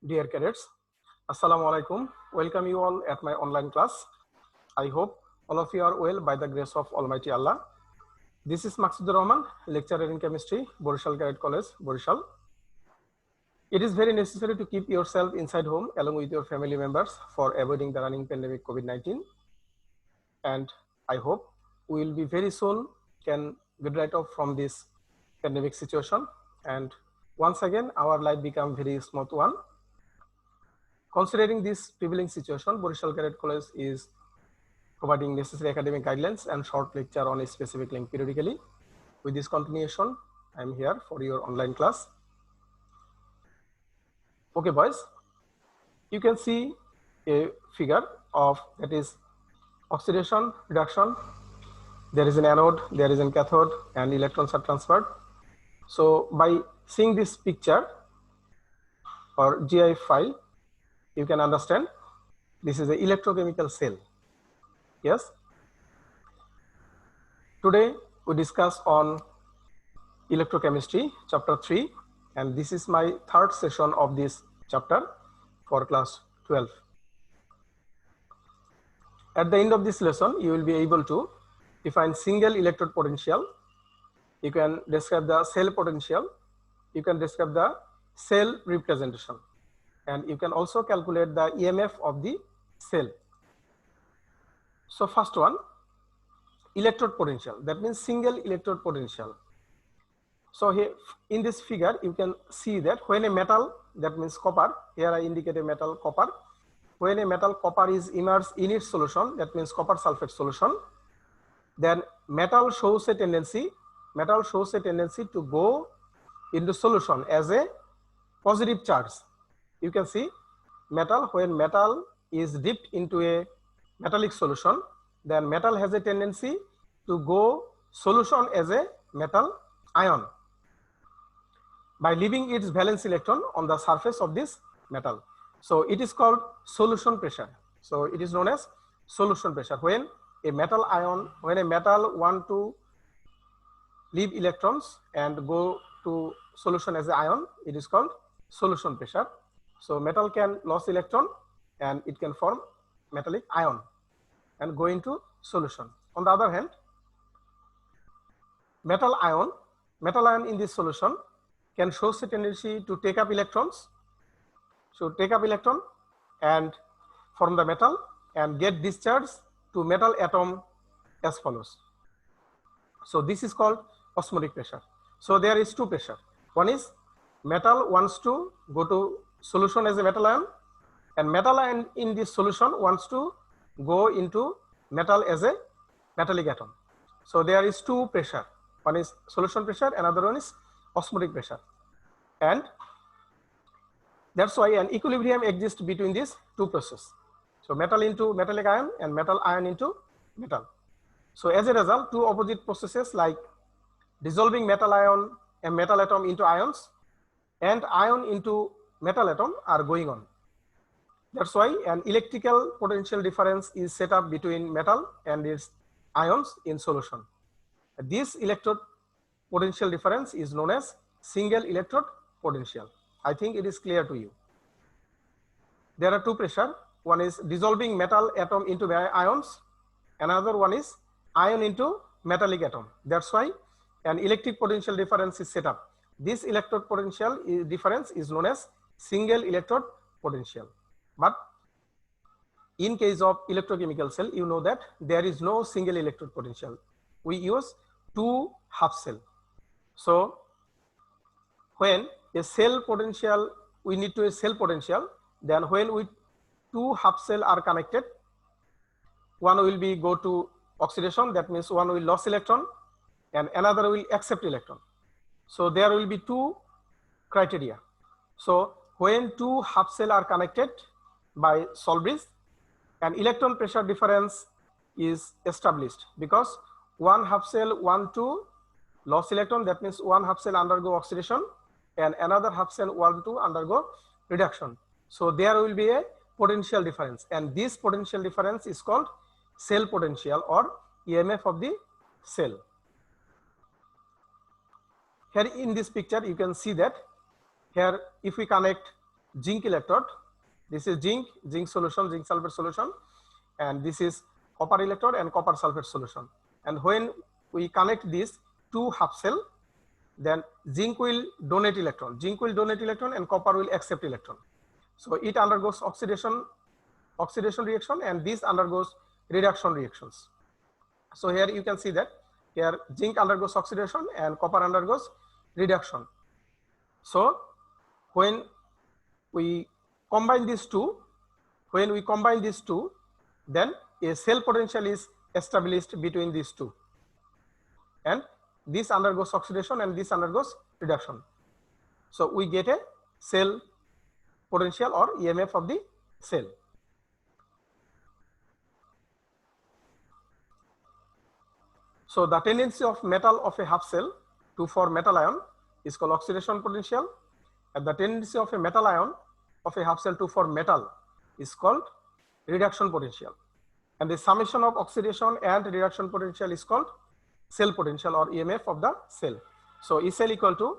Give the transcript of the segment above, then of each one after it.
Dear cadets, Assalamu alaikum. Welcome you all at my online class. I hope all of you are well by the grace of Almighty Allah. This is Maqsudur Rahman, lecturer in chemistry, Borishal Cadet College, Borishal. It is very necessary to keep yourself inside home along with your family members for avoiding the running pandemic COVID-19. And I hope we will be very soon can get rid of from this pandemic situation. And once again, our life become very smooth one. Considering this prevailing situation, Borishal Cadet College is providing necessary academic guidelines and short lecture on a specific link periodically. With this continuation, I am here for your online class. Okay, boys, you can see a figure of that is oxidation, reduction. There is an anode, there is a cathode, and electrons are transferred. So by seeing this picture or GIF file, you can understand this is an electrochemical cell. Yes. Today we discuss on electrochemistry chapter 3, and this is my third session of this chapter for class 12. At the end of this lesson, you will be able to define single electrode potential. You can describe the cell potential. You can describe the cell representation, and you can also calculate the EMF of the cell. So first one, electrode potential, that means single electrode potential. So here in this figure, you can see that when a metal, that means copper, here I indicate a metal copper, when a metal copper is immersed in its solution, that means copper sulfate solution, then metal shows a tendency to go into solution as a positive charge. You can see metal, when metal is dipped into a metallic solution, then metal has a tendency to go solution as a metal ion by leaving its valence electron on the surface of this metal. So it is called solution pressure. So it is known as solution pressure. When a metal ion, when a metal want to leave electrons and go to solution as an ion, it is called solution pressure. So metal can lose electron and it can form metallic ion and go into solution. On the other hand, metal ion in this solution can show a tendency to take up electrons. So take up electron and form the metal and get discharged to metal atom as follows. So this is called osmotic pressure. So there is two pressure. One is metal wants to go to solution as a metal ion, and metal ion in this solution wants to go into metal as a metallic atom. So there is two pressure. One is solution pressure, another one is osmotic pressure. And that's why an equilibrium exists between these two processes. So metal into metallic ion and metal ion into metal. So as a result, two opposite processes like dissolving metal ion and metal atom into ions and ion into metal atom are going on. That's why an electrical potential difference is set up between metal and its ions in solution. This electrode potential difference is known as single electrode potential. I think it is clear to you. There are two pressure. One is dissolving metal atom into ions. Another one is ion into metallic atom. That's why an electric potential difference is set up. This electrode potential difference is known as single electrode potential. But in case of electrochemical cell, you know that there is no single electrode potential. We use two half cell. So when a cell potential, we need to a cell potential, then when we two half cell are connected, one will be go to oxidation, that means one will lose electron and another will accept electron. So there will be two criteria. So when two half cell are connected by Soll bridge, an electron pressure difference is established because one half cell want to lose electron, that means one half cell undergo oxidation and another half cell want to undergo reduction. So there will be a potential difference, and this potential difference is called cell potential or EMF of the cell. Here in this picture, you can see that here if we connect zinc electrode. This is zinc solution, zinc sulfate solution, and this is copper electrode and copper sulfate solution. And when we connect these two half cell, then zinc will donate electron, and copper will accept electron. So it undergoes oxidation reaction, and this undergoes reduction reactions. So here you can see that here zinc undergoes oxidation and copper undergoes reduction. So when we combine these two, then a cell potential is established between these two, and this undergoes oxidation and this undergoes reduction. So we get a cell potential or EMF of the cell. So the tendency of metal of a half cell to form metal ion is called oxidation potential, and the tendency of a metal ion of a half cell to form metal is called reduction potential. And the summation of oxidation and reduction potential is called cell potential or EMF of the cell. So E cell equal to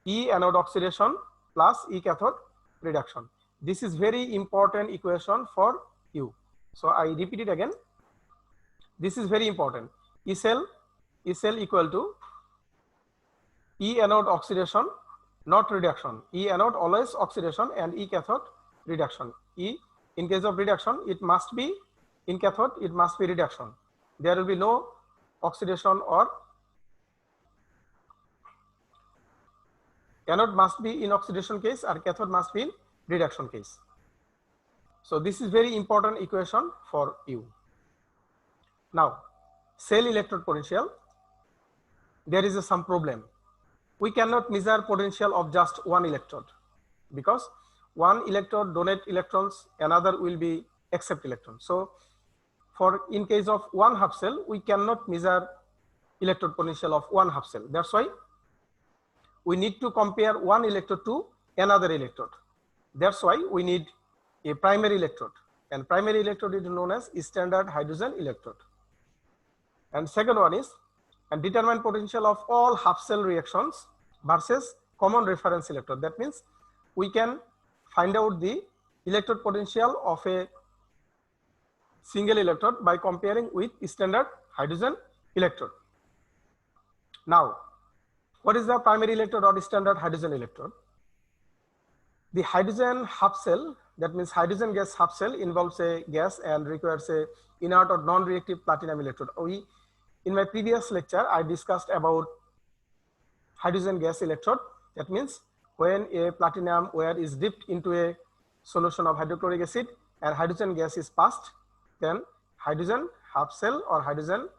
E anode oxidation plus E cathode reduction. This is very important equation for you. So I repeat it again. This is very important. E cell equal to E anode oxidation, not reduction. E anode always oxidation and E cathode reduction. E in case of reduction, it must be in cathode, it must be reduction. There will be no oxidation, or anode must be in oxidation case or cathode must be in reduction case. So this is very important equation for you. Now, cell electrode potential, there is some problem. We cannot measure potential of just one electrode, because one electrode donate electrons, another will be accept electrons. So for in case of one half cell, we cannot measure electrode potential of one half cell. That's why we need to compare one electrode to another electrode. That's why we need a primary electrode, and primary electrode is known as standard hydrogen electrode. And second one is, and determine potential of all half cell reactions versus common reference electrode. That means we can find out the electrode potential of a single electrode by comparing with standard hydrogen electrode. Now, what is the primary electrode or standard hydrogen electrode? The hydrogen half cell, that means hydrogen gas half cell, involves a gas and requires a inert or non-reactive platinum electrode. In my previous lecture, I discussed about hydrogen gas electrode. That means when a platinum wire is dipped into a solution of hydrochloric acid and hydrogen gas is passed, then hydrogen half cell or hydrogen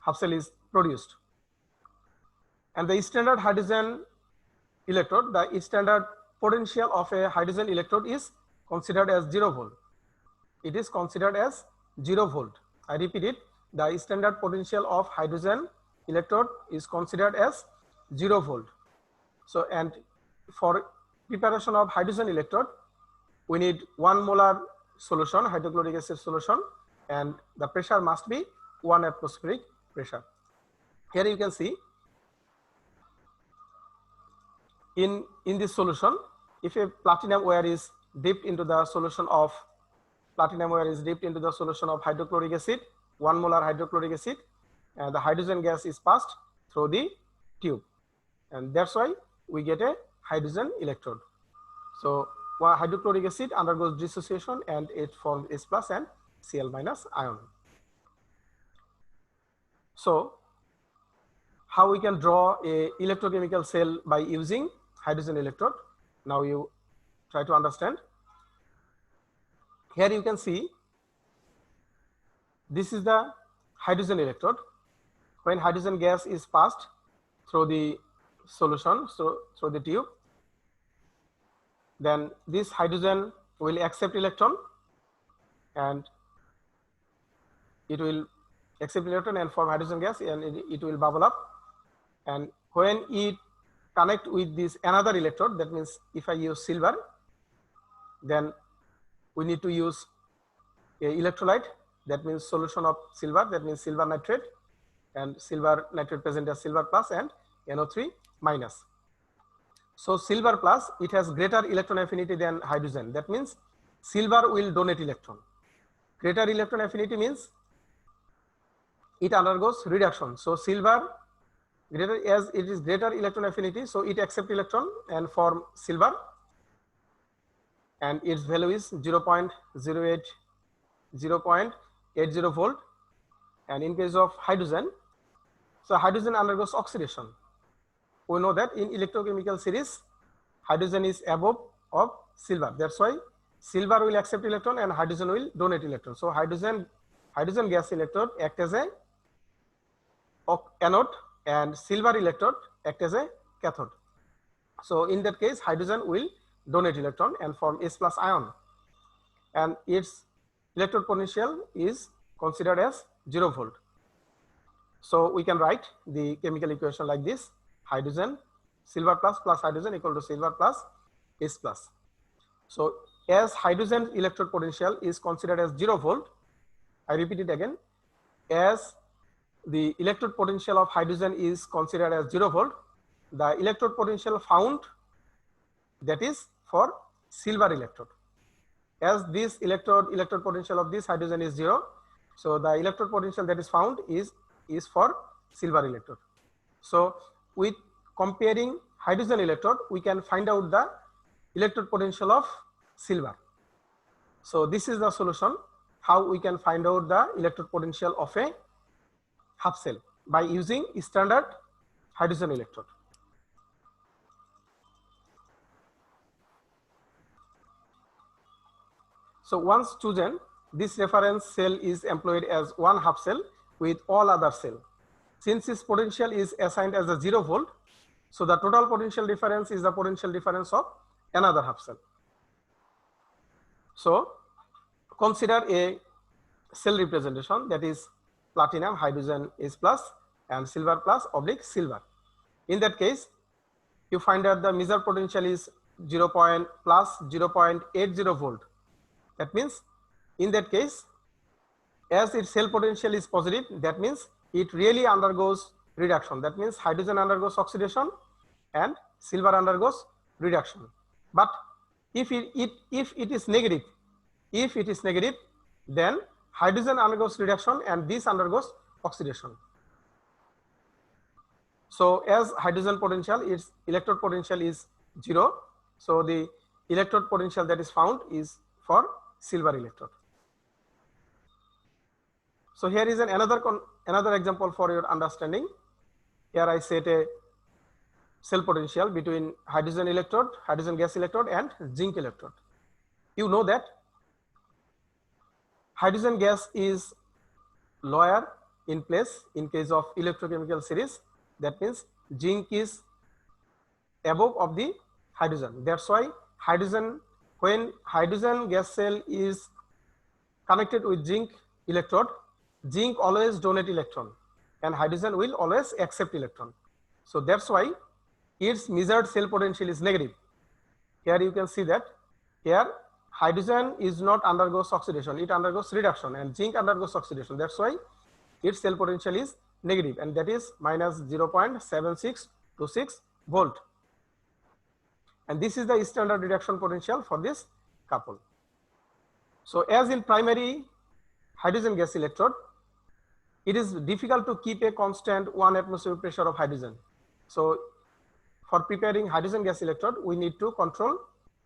half cell is produced. And the standard hydrogen electrode, the standard potential of a hydrogen electrode is considered as 0 volt. It is considered as 0 volt. I repeat it, the standard potential of hydrogen electrode is considered as 0 volt. So, and for preparation of hydrogen electrode, we need 1 molar solution, hydrochloric acid solution, and the pressure must be 1 atmospheric pressure. Here you can see in this solution, if a platinum wire is dipped into the solution of hydrochloric acid, 1 molar hydrochloric acid, and the hydrogen gas is passed through the tube, and that's why we get a hydrogen electrode. So hydrochloric acid undergoes dissociation and it forms H plus and Cl minus ion. So how we can draw a electrochemical cell by using hydrogen electrode? Now you try to understand. Here you can see this is the hydrogen electrode. When hydrogen gas is passed through the solution, so through the tube, then this hydrogen will accept electron and it will accept electron and form hydrogen gas, and it will bubble up. And when it connect with this another electrode, that means if I use silver, then we need to use a electrolyte, that means solution of silver, that means silver nitrate, and silver nitrate present as silver plus and NO3 minus. So silver plus, it has greater electron affinity than hydrogen. That means silver will donate electron. Greater electron affinity means it undergoes reduction. So silver, greater as it is greater electron affinity, so it accepts electron and form silver, and its value is 0.80 volt. And in case of hydrogen, so hydrogen undergoes oxidation. We know that in electrochemical series, hydrogen is above of silver. That's why silver will accept electron and hydrogen will donate electron. So hydrogen gas electrode act as a anode and silver electrode act as a cathode. So in that case, hydrogen will donate electron and form H plus ion, and its electrode potential is considered as 0 volt. So we can write the chemical equation like this: hydrogen, silver plus hydrogen equal to silver plus H plus. So as hydrogen electrode potential is considered as 0 volt, I repeat it again, as the electrode potential of hydrogen is considered as 0 volt, the electrode potential found, that is for silver electrode. As this electrode potential of this hydrogen is 0, so the electrode potential that is found is for silver electrode. So with comparing hydrogen electrode, we can find out the electrode potential of silver. So this is the solution, how we can find out the electrode potential of a half cell by using standard hydrogen electrode. So once chosen, this reference cell is employed as one half cell with all other cell. Since its potential is assigned as a 0 volt, so the total potential difference is the potential difference of another half cell. So consider a cell representation, that is platinum, hydrogen H plus and silver plus oblique silver. In that case, you find that the measured potential is 0.80 volt. That means in that case, as its cell potential is positive, that means it really undergoes reduction. That means hydrogen undergoes oxidation and silver undergoes reduction. But if it is negative, then hydrogen undergoes reduction and this undergoes oxidation. So as hydrogen potential, its electrode potential is 0, so the electrode potential that is found is for silver electrode. So here is another example for your understanding. Here I set a cell potential between hydrogen gas electrode and zinc electrode. You know that hydrogen gas is lower in place in case of electrochemical series. That means zinc is above of the hydrogen. That's why when hydrogen gas cell is connected with zinc electrode, zinc always donate electron and hydrogen will always accept electron. So that's why its measured cell potential is negative. Here you can see that here hydrogen is not undergoes oxidation, it undergoes reduction, and zinc undergoes oxidation. That's why its cell potential is negative, and that is minus 0.7626 volt. And this is the standard reduction potential for this couple. So as in primary hydrogen gas electrode, it is difficult to keep a constant 1 atmosphere pressure of hydrogen. So for preparing hydrogen gas electrode, we need to control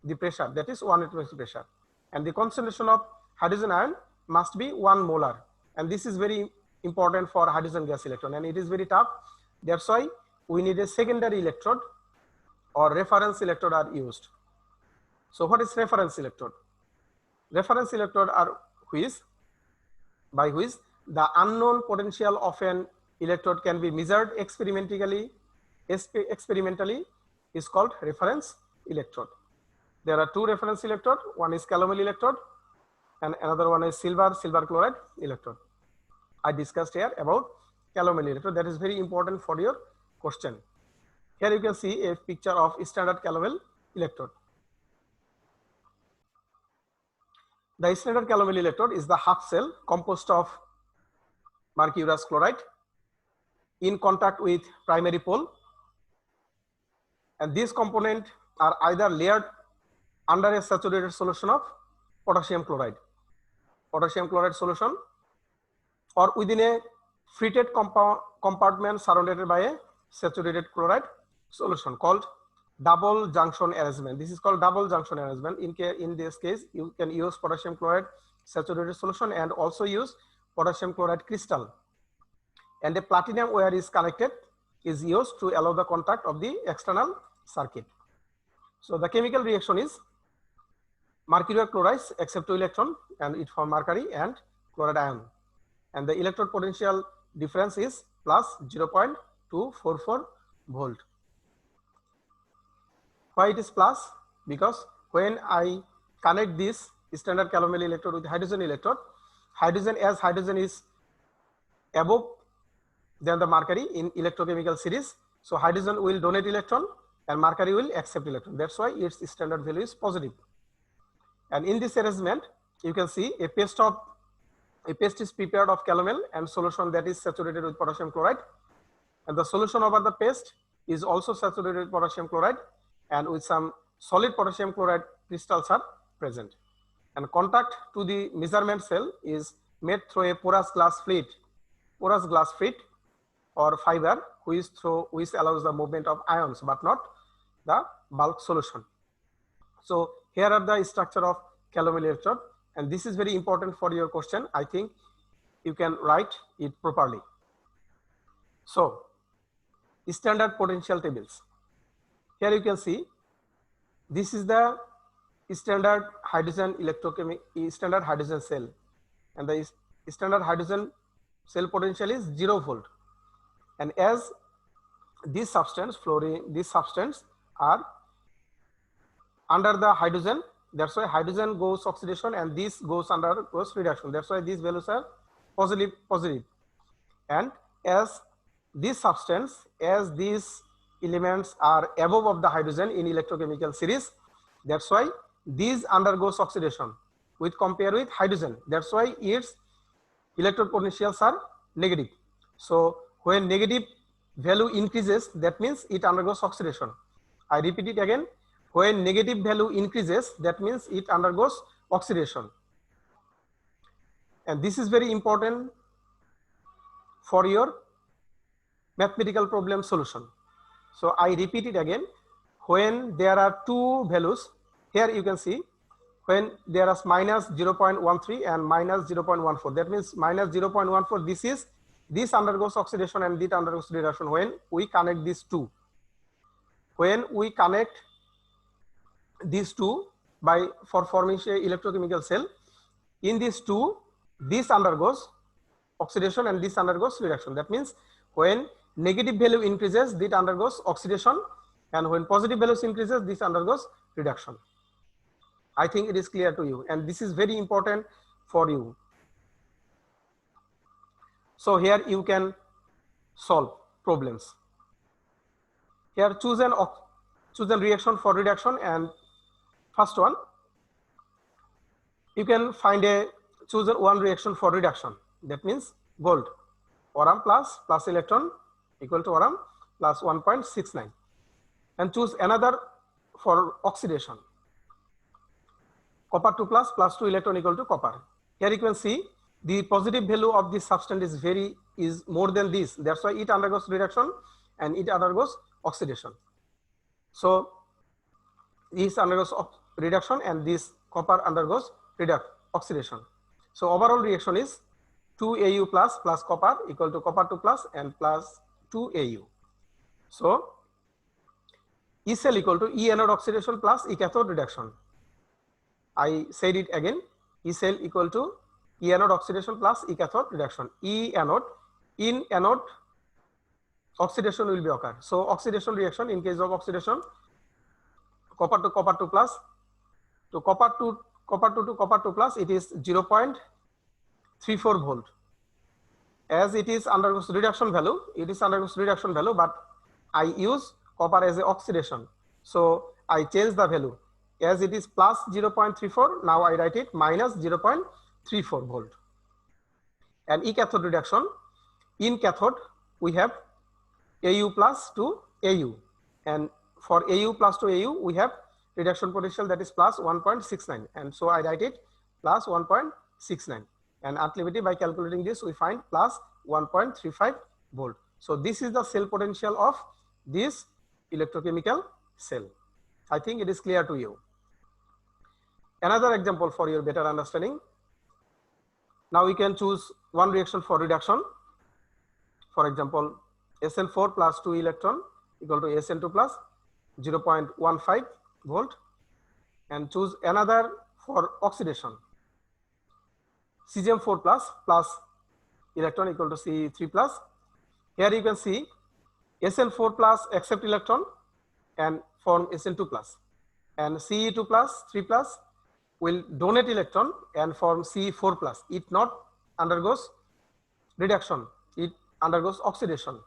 the pressure, that is 1 atmosphere pressure. And the concentration of hydrogen ion must be 1 molar. And this is very important for hydrogen gas electrode, and it is very tough. That's why we need a secondary electrode or reference electrode are used. So what is reference electrode? Reference electrode are by which the unknown potential of an electrode can be measured experimentally is called reference electrode. There are two reference electrode, one is calomel electrode and another one is silver chloride electrode. I discussed here about calomel electrode, that is very important for your question. Here you can see a picture of standard calomel electrode. The standard calomel electrode is the half cell composed of mercurous chloride in contact with primary pole, and these components are either layered under a saturated solution of potassium chloride solution, or within a treated compartment surrounded by a saturated chloride solution called double junction arrangement. This is called double junction arrangement. In this case, you can use potassium chloride saturated solution and also use potassium chloride crystal. And a platinum wire is connected, is used to allow the contact of the external circuit. So the chemical reaction is mercury chloride accept 2 electron and it form mercury and chloride ion. And the electrode potential difference is plus 0.244 volt. Why it is plus? Because when I connect this standard calomel electrode with hydrogen electrode, as hydrogen is above than the mercury in electrochemical series, so hydrogen will donate electron and mercury will accept electron. That's why its standard value is positive. And in this arrangement, you can see a paste is prepared of calomel and solution that is saturated with potassium chloride, and the solution over the paste is also saturated with potassium chloride, and with some solid potassium chloride crystals are present. And contact to the measurement cell is made through a porous glass fluid or fiber, which allows the movement of ions but not the bulk solution. So here are the structure of calomel electrode, and this is very important for your question. I think you can write it properly. So standard potential tables. Here you can see this is the standard hydrogen standard hydrogen cell, and the standard hydrogen cell potential is 0 volt. And as this substance, fluorine, this substance are under the hydrogen, that's why hydrogen goes oxidation and this goes reduction. That's why these values are positive. And as this substance, as these elements are above of the hydrogen in electrochemical series, that's why these undergoes oxidation with compare with hydrogen. That's why its electrode potentials are negative. So when negative value increases, that means it undergoes oxidation. I repeat it again. When negative value increases, that means it undergoes oxidation. And this is very important for your mathematical problem solution. So I repeat it again. When there are two values, here you can see when there is minus 0.13 and minus 0.14, that means minus 0.14, this undergoes oxidation and this undergoes reduction when we connect these two. When we connect these two for forming a electrochemical cell, in these two, this undergoes oxidation and this undergoes reduction. That means when negative value increases, this undergoes oxidation, and when positive values increases, this undergoes reduction. I think it is clear to you, and this is very important for you. So here you can solve problems. Here choose a reaction for reduction, and first one, you can choose one reaction for reduction. That means gold, Oram plus electron equal to Oram plus 1.69, and choose another for oxidation. Copper 2 plus 2 electron equal to copper. Here you can see the positive value of this substance is more than this. That's why it undergoes reduction and it undergoes oxidation. So this undergoes reduction and this copper undergoes oxidation. So overall reaction is 2Au plus copper equal to copper 2 plus and plus 2Au. So E cell equal to E anode oxidation plus E cathode reduction. I said it again, E cell equal to E anode oxidation plus E cathode reduction. E anode, in anode oxidation will be occur. So oxidation reaction, in case of oxidation, copper to copper 2 plus, to copper 2 to copper 2 plus, it is 0.34 volt. As it is undergoes reduction value, but I use copper as a oxidation. So I change the value. As it is plus 0.34, now I write it minus 0.34 volt. And E cathode reduction, in cathode we have Au plus to Au, and for AU plus to AU, we have reduction potential that is plus 1.69, and so I write it plus 1.69, and ultimately by calculating this we find plus 1.35 volt. So this is the cell potential of this electrochemical cell. I think it is clear to you. Another example for your better understanding. Now we can choose one reaction for reduction. For example, SN4 plus 2 electron equal to SN2 plus 0.15 volt, and choose another for oxidation. Cesium4 plus electron equal to Ce3 plus. Here you can see SN4 plus accept electron and form SN2 plus, and Ce2 plus 3 plus will donate electron and form Ce4 plus. It not undergoes reduction, it undergoes oxidation.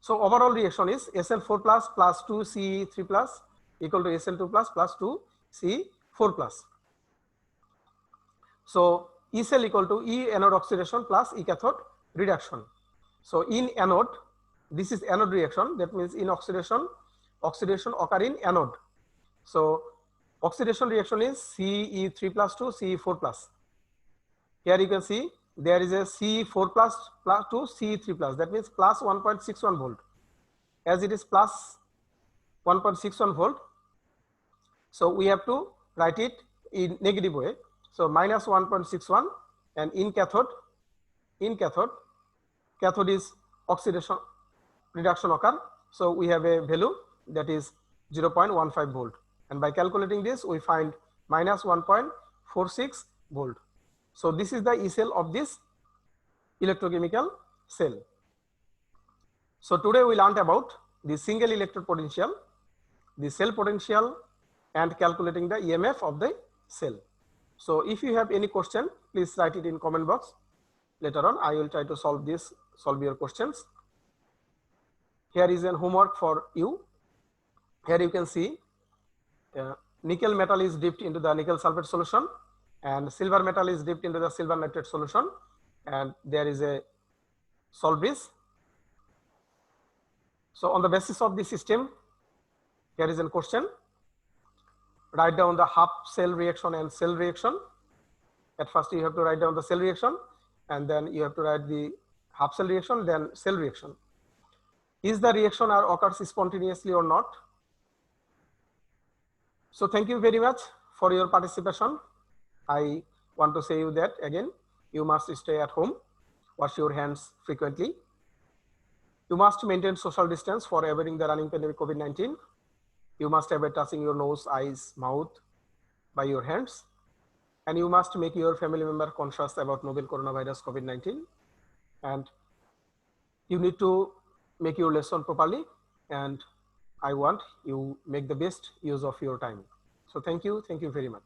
So overall reaction is SN4 plus 2 Ce3 plus equal to SN2 plus 2 Ce4 plus. So E cell equal to E anode oxidation plus E cathode reduction. So in anode, this is anode reaction, that means in oxidation occur in anode. So oxidation reaction is Ce3 plus 2 Ce4 plus. Here you can see there is a Ce4 plus 2 Ce3 plus, that means plus 1.61 volt. As it is plus 1.61 volt, so we have to write it in negative way. So minus 1.61, and in cathode is oxidation reduction occur. So we have a value that is 0.15 volt, and by calculating this we find minus 1.46 volt. So this is the E cell of this electrochemical cell. So today we learned about the single electrode potential, the cell potential, and calculating the EMF of the cell. So if you have any question, please write it in comment box. Later on I will try to solve your questions. Here is an homework for you. Here you can see nickel metal is dipped into the nickel sulfate solution, and silver metal is dipped into the silver nitrate solution, and there is a salt bridge. So on the basis of this system, here is a question. Write down the half cell reaction and cell reaction. At first you have to write down the cell reaction, and then you have to write the half cell reaction, then cell reaction. Is the reaction occurs spontaneously or not? So thank you very much for your participation. I want to say you that again, you must stay at home, wash your hands frequently. You must maintain social distance for avoiding the running pandemic COVID-19. You must avoid touching your nose, eyes, mouth by your hands. And you must make your family member conscious about novel coronavirus COVID-19. And you need to make your lesson properly. And I want you make the best use of your time. So thank you very much.